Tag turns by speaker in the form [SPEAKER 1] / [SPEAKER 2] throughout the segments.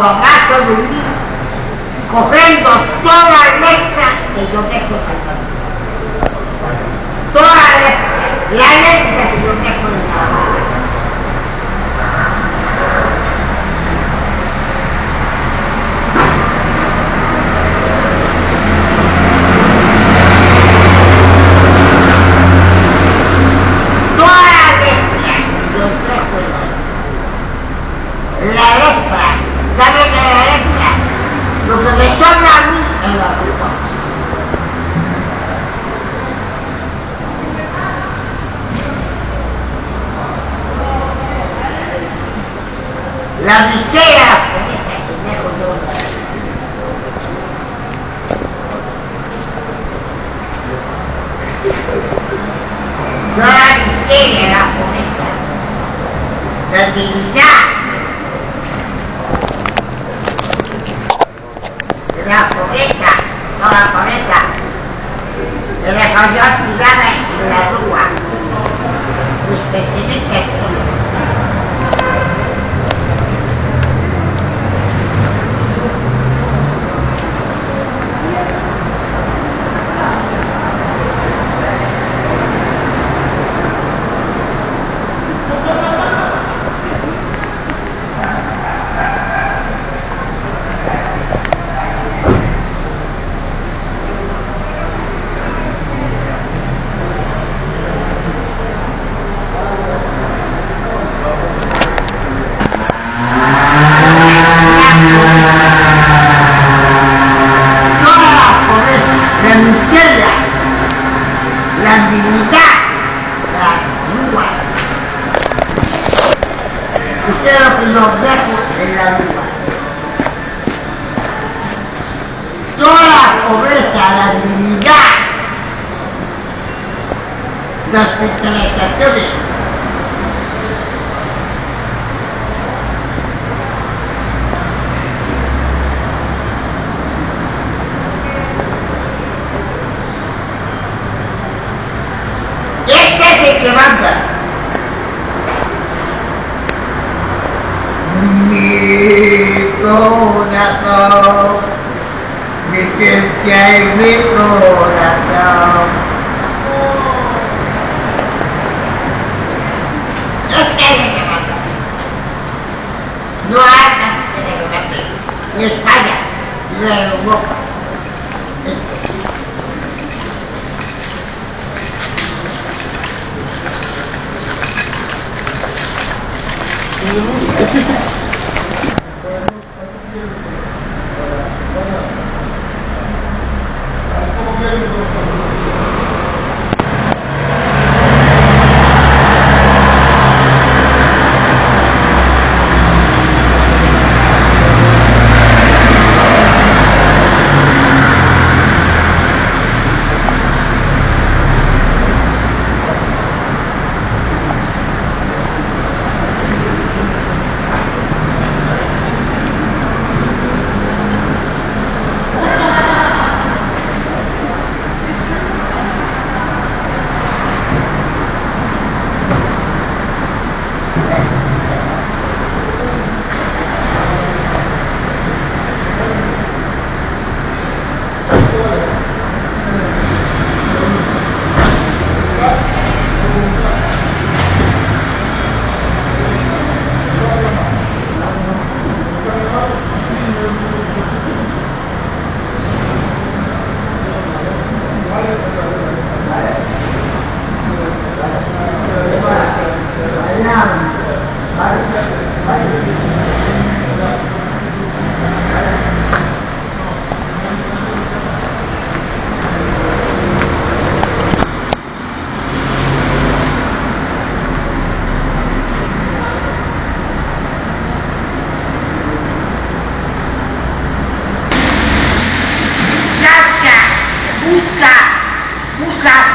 [SPEAKER 1] los brazos de un niño, cogiendo toda la letra que yo dejo saltando. Toda la letra que yo dejo en la mano. La letra, ¿sabe qué es la letra? Lo que me sobra a mí es la culpa. La miseria con esta señora yo. No la miseria, la pobreza. La dignidad. La pobreza, no la pobreza, se dejó yo tirada en la rúa, mis pertenecientes. Los dejo en la luna. Toda la pobreza, la dignidad, las centralizaciones, este es el que manda. Mi corazón, mi ciencia y mi corazón. Este es el que manda. No hay más que manda. Ni España, ni Europa.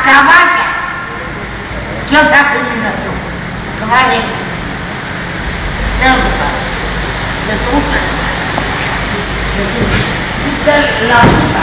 [SPEAKER 1] Caballo. ¿Qué os ha pedido tú? Caballo. ¿Qué os gusta? ¿De tu gusta? De la gusta.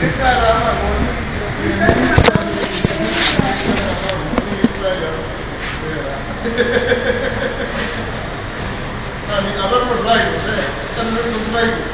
[SPEAKER 2] Ni hablar los laicos, están los laicos.